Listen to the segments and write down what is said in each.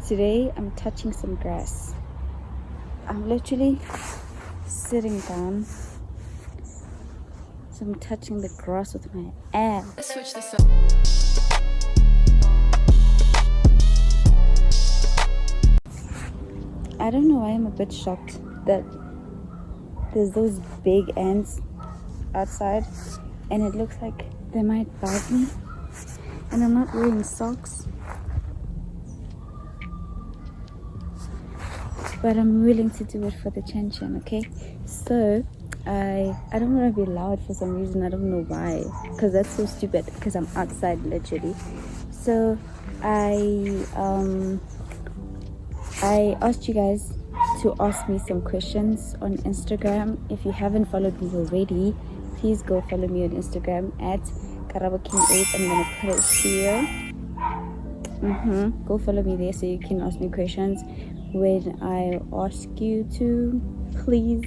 Today I'm touching some grass. I'm literally sitting down, so I'm touching the grass with my ass. Let's switch this up. I don't know why I'm a bit shocked that there's those big ants outside and it looks like they might bite me, and I'm not wearing socks, but I'm willing to do it for the chan, okay? So I don't want to be loud for some reason. I don't know why, because that's so stupid, because I'm outside literally. So I asked you guys to ask me some questions on Instagram. If you haven't followed me already, please go follow me on Instagram at KaraboKing8. I'm gonna put it here. Go follow me there so you can ask me questions when I ask you to, please.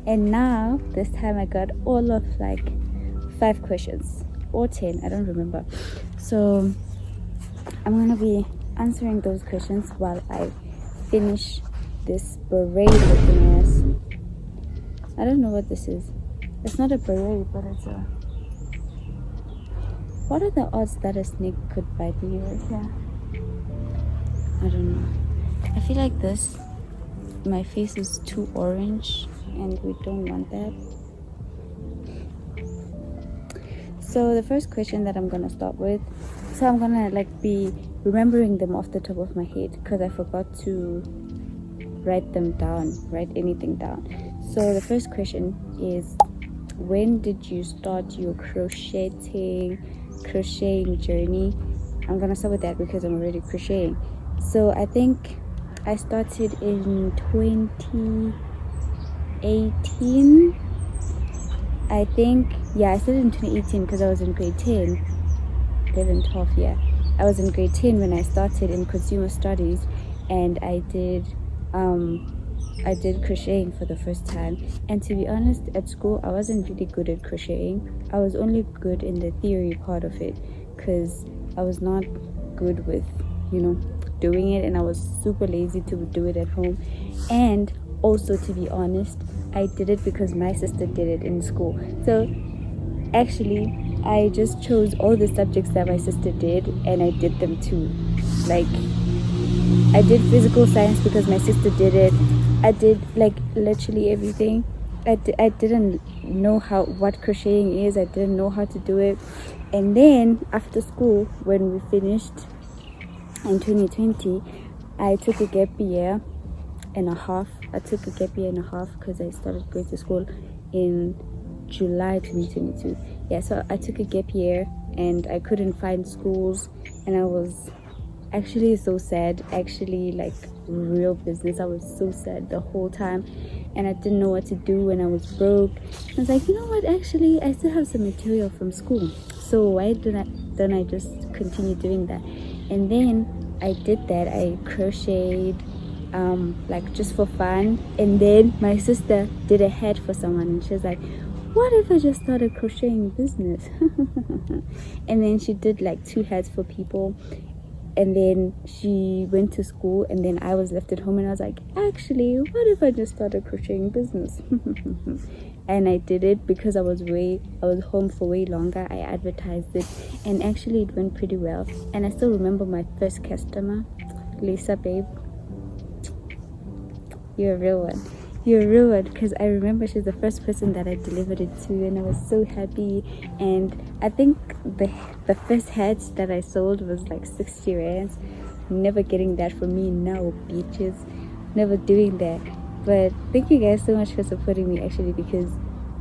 And now this time I got all of like 5 questions or 10, I don't remember. So I'm gonna be answering those questions while I finish this beret looking ass. I don't know what this is. It's not a beret, but it's a... What are the odds that a snake could bite me right here? I don't know. I feel like my face is too orange and we don't want that. So the first question that I'm gonna start with, so I'm gonna like be remembering them off the top of my head because I forgot to write anything down. So the first question is, when did you start your crocheting journey? I'm gonna start with that because I'm already crocheting. So I think I started in 2018. I think, yeah, I started in 2018 because I was in grade 10, 11, 12, yeah. I was in grade 10 when I started in consumer studies, and I did crocheting for the first time. And to be honest, at school I wasn't really good at crocheting. I was only good in the theory part of it because I was not good with, doing it, and I was super lazy to do it at home. And also, to be honest, I did it because my sister did it in school. So actually I just chose all the subjects that my sister did and I did them too. Like, I did physical science because my sister did it. I did like literally everything. I didn't know what crocheting is. I didn't know how to do it. And then after school, when we finished in 2020, I took a gap year and a half. Because I started going to school in July 2022. Yeah, so I took a gap year and I couldn't find schools, and I was actually so sad. Actually, like real business, I was so sad the whole time, and I didn't know what to do when I was broke. I was like, you know what, actually I still have some material from school, so why don't I just continue doing that? And then I did that. I crocheted like just for fun, and then my sister did a hat for someone and she was like, what if I just started crocheting business? And then she did like 2 hats for people, and then she went to school, and then I was left at home, and I was like, actually, what if I just started crocheting business? And I did it because I was home for way longer. I advertised it, and actually it went pretty well. And I still remember my first customer, Lisa, babe. You're a real one, because I remember she's the first person that I delivered it to, and I was so happy. And I think the first hat that I sold was like 60 rands. Never getting that from me now, bitches. Never doing that. But thank you guys so much for supporting me, actually, because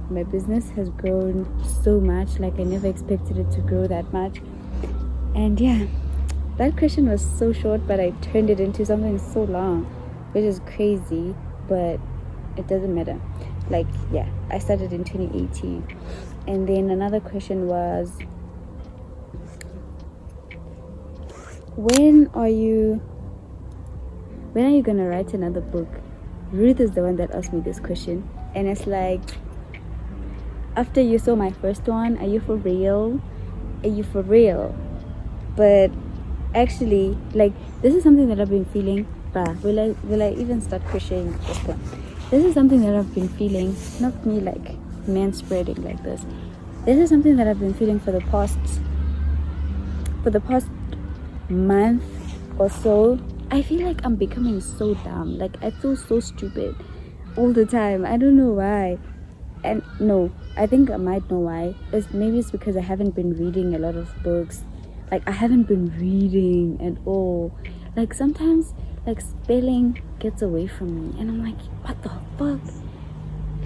my business has grown so much. Like, I never expected it to grow that much. And yeah, that question was so short, but I turned it into something so long, which is crazy, but it doesn't matter. Like, yeah, I started in 2018. And then another question was, when are you gonna write another book? Ruth is the one that asked me this question, and it's like, after you saw my first one, are you for real? But actually, like, this is something that I've been feeling. Bruh, will I even start crocheting at this point? This is something that I've been feeling, not me like man spreading like this. This is something that I've been feeling for the past month or so. I feel like I'm becoming so dumb. Like, I feel so stupid all the time. I don't know why. And no, I think I might know why. Maybe it's because I haven't been reading a lot of books. Like, I haven't been reading at all. Like, sometimes, like, spelling gets away from me, and I'm like, what the fuck?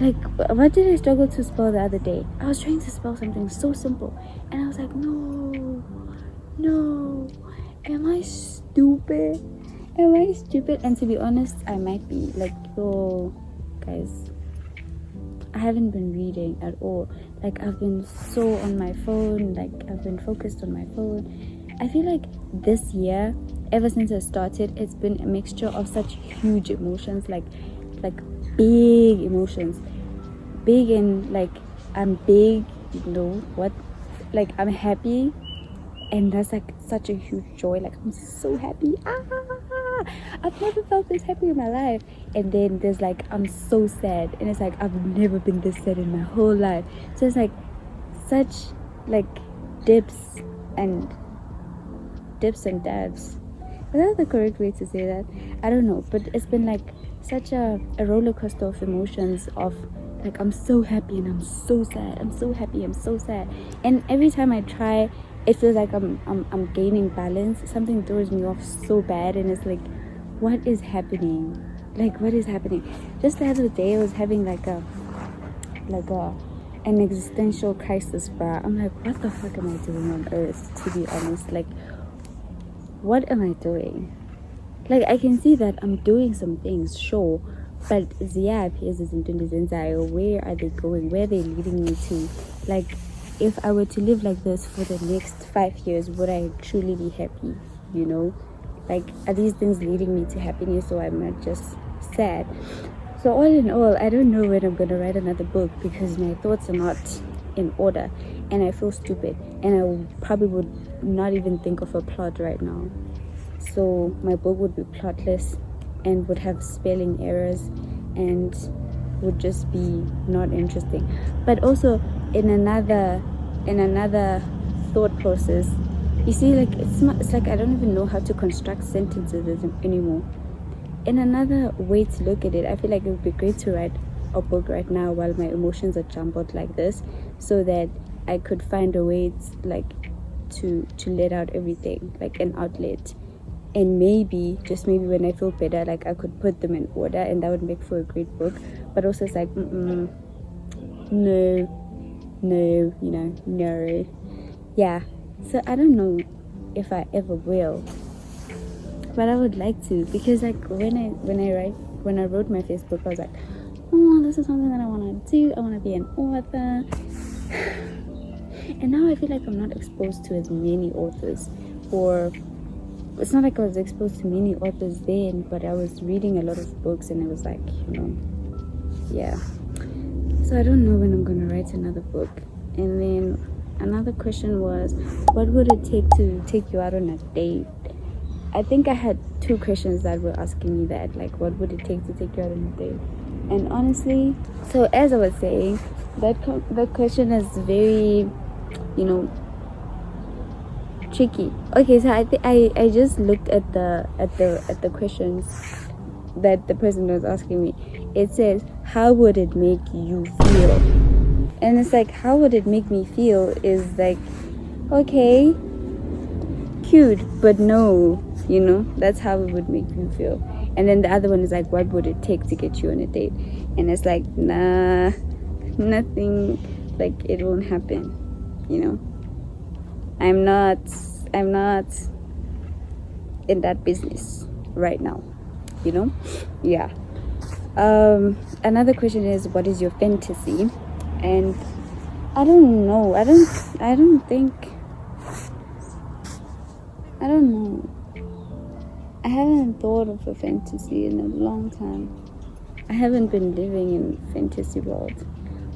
Like, what did I struggle to spell the other day? I was trying to spell something so simple, and I was like, no, am I stupid? And to be honest, I might be. Like, oh, guys, I haven't been reading at all. Like, I've been so on my phone. Like, I've been focused on my phone. I feel like this year, ever since I started, it's been a mixture of such huge emotions, like big emotions. Big in, like, I'm big, you know what? Like, I'm happy, and that's like such a huge joy. Like, I'm so happy. I've never felt this happy in my life. And then there's like, I'm so sad, and it's like, I've never been this sad in my whole life. So it's like such like dips and dabs. Is that the correct way to say that? I don't know, but it's been like such a roller coaster of emotions, of like, I'm so happy and I'm so sad, I'm so happy, I'm so sad. And every time I try, it feels like I'm gaining balance. Something throws me off so bad, and it's like, what is happening? Like, what is happening? Just the other day, I was having like an existential crisis, bruh. I'm like, what the fuck am I doing on earth, to be honest? Like, what am I doing? Like, I can see that I'm doing some things, sure, but where are they going? Where are they leading me to? Like, if I were to live like this for the next 5 years, would I truly be happy? You know, like, are these things leading me to happiness, or am I just sad? So all in all, I don't know when I'm gonna write another book, because my thoughts are not in order, and I feel stupid, and I probably would not even think of a plot right now. So my book would be plotless, and would have spelling errors, and would just be not interesting. But also, in another thought process, you see, like, it's like I don't even know how to construct sentences anymore. In another way to look at it, I feel like it would be great to write a book right now while my emotions are jumbled like this, so that I could find a way to let out everything, like an outlet. And maybe, just maybe, when I feel better, like, I could put them in order, and that would make for a great book. But also, it's like, no, no. Yeah. So I don't know if I ever will, but I would like to, because like when I wrote my Facebook, I was like, oh, this is something that I want to do. I want to be an author. And now I feel like I'm not exposed to as many authors, or it's not like I was exposed to many authors then, but I was reading a lot of books, and it was like, yeah. So I don't know when I'm gonna write another book. And then another question was, what would it take to take you out on a date? I think I had 2 questions that were asking me that, like, what would it take to take you out on a date? And honestly, so as I was saying, that question is very, tricky. Okay, so I just looked at the questions that the person was asking me. It says, how would it make you feel? And it's like, how would it make me feel is like, okay, cute, but no, that's how it would make you feel. And then the other one is like, what would it take to get you on a date? And it's like, nah, nothing, like, it won't happen. I'm not in that business right now. Yeah. Another question is, what is your fantasy? And I don't know. I don't know. I haven't thought of a fantasy in a long time. I haven't been living in fantasy world.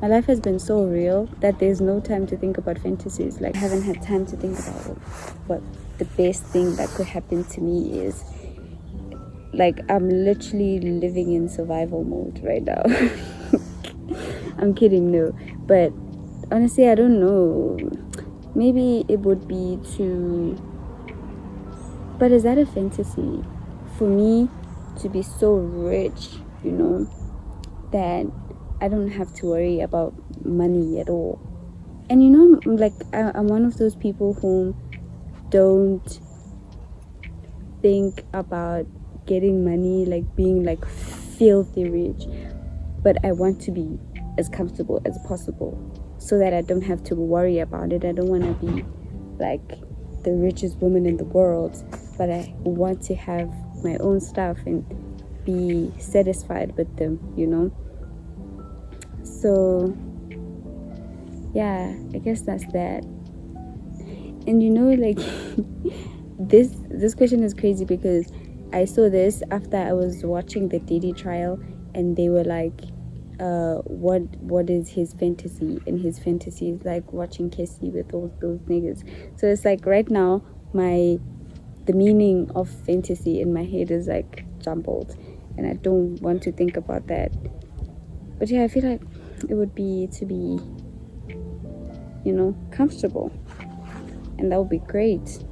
My life has been so real that there's no time to think about fantasies. Like, I haven't had time to think about it. But the best thing that could happen to me is, like, I'm literally living in survival mode right now. I'm kidding, no. But honestly, I don't know. Maybe it would be to... But is that a fantasy? For me to be so rich, that I don't have to worry about money at all. And like, I'm one of those people who don't think about getting money, like being like filthy rich, but I want to be as comfortable as possible so that I don't have to worry about it. I don't want to be like the richest woman in the world, but I want to have my own stuff and be satisfied with them, So yeah, I guess that's that. And like this question is crazy because I saw this after I was watching the Diddy trial, and they were like, what is his fantasy? And his fantasy is like watching Cassie with all those niggas. So it's like right now the meaning of fantasy in my head is like jumbled, and I don't want to think about that. But yeah, I feel like it would be to be comfortable, and that would be great.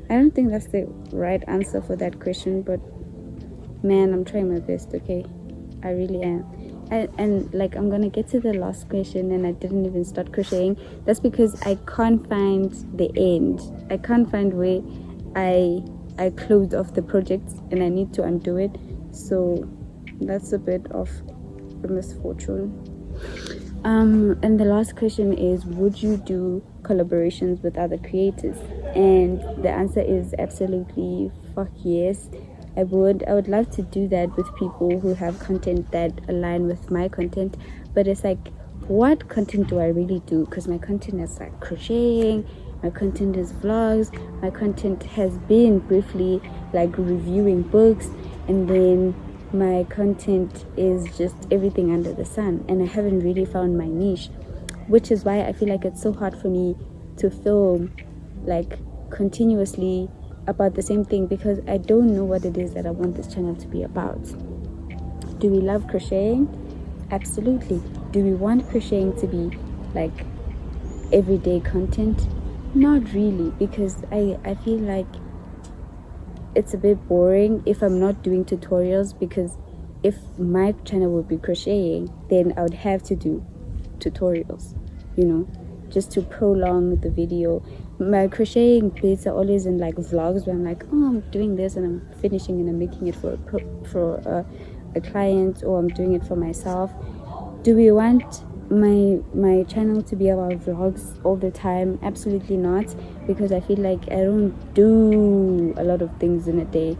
I don't think that's the right answer for that question, but man, I'm trying my best, okay? I really am. And like, I'm gonna get to the last question and I didn't even start crocheting. That's because I can't find the end. I can't find where I closed off the project, and I need to undo it. So that's a bit of a misfortune. And the last question is, would you do collaborations with other creators? And the answer is absolutely fuck yes. I would love to do that with people who have content that align with my content. But it's like, what content do I really do? Because my content is like crocheting, my content is vlogs, my content has been briefly like reviewing books, and then my content is just everything under the sun, and I haven't really found my niche, which is why I feel like it's so hard for me to film like continuously about the same thing, because I don't know what it is that I want this channel to be about. Do we love crocheting? Absolutely. Do we want crocheting to be like everyday content? Not really, because I feel like it's a bit boring if I'm not doing tutorials, because if my channel would be crocheting, then I would have to do tutorials, just to prolong the video. My crocheting bits are always in like vlogs where I'm like, oh, I'm doing this and I'm finishing and I'm making it for a client, or I'm doing it for myself. Do we want my channel to be about vlogs all the time? Absolutely not, because I feel like I don't do a lot of things in a day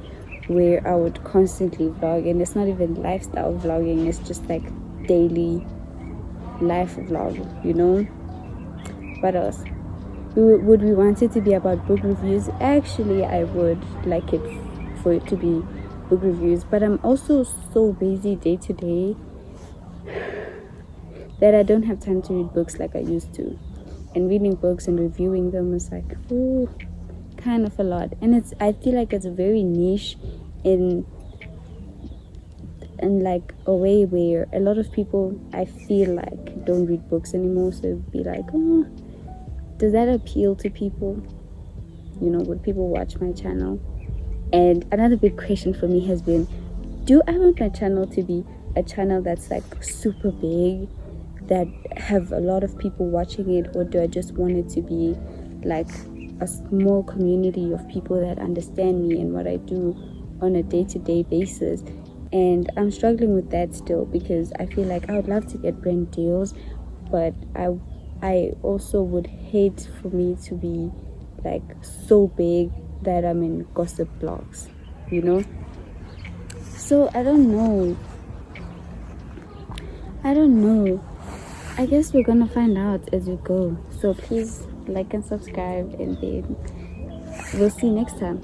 where I would constantly vlog, and it's not even lifestyle vlogging, it's just like daily life vlog. What else? Would we want it to be about book reviews? Actually, I would like it for it to be book reviews, but I'm also so busy day to day that I don't have time to read books like I used to. And reading books and reviewing them is like, ooh, kind of a lot. And I feel like it's very niche in like a way where a lot of people, I feel like, don't read books anymore. So it'd be like, oh, does that appeal to people? Would people watch my channel? And another big question for me has been, do I want my channel to be a channel that's like super big, that have a lot of people watching it, or do I just want it to be like a small community of people that understand me and what I do on a day-to-day basis? And I'm struggling with that still, because I feel like I would love to get brand deals, but I also would hate for me to be like so big that I'm in gossip blogs, So I don't know. I guess we're gonna find out as we go. So please like and subscribe, and then we'll see next time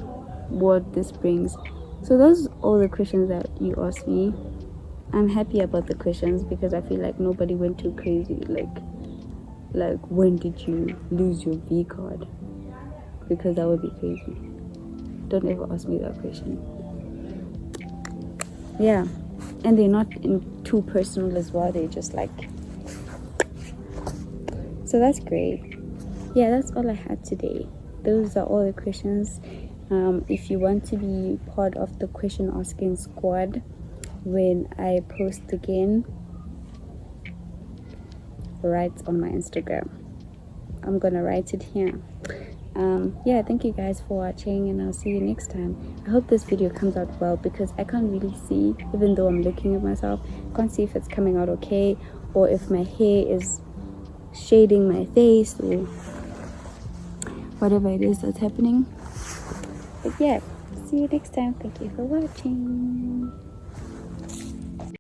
what this brings. So those are all the questions that you asked me. I'm happy about the questions because I feel like nobody went too crazy. Like when did you lose your V card? because that would be crazy. Don't ever ask me that question. Yeah, and they're not too personal as well. They're just like, so that's great. Yeah, that's all I had today. Those are all the questions. If you want to be part of the question asking squad when I post again, write on my Instagram. I'm gonna write it here. Yeah, thank you guys for watching, and I'll see you next time. I hope this video comes out well, because I can't really see, even though I'm looking at myself, I can't see if it's coming out okay, or if my hair is shading my face, or whatever it is that's happening. But yeah, see you next time. Thank you for watching.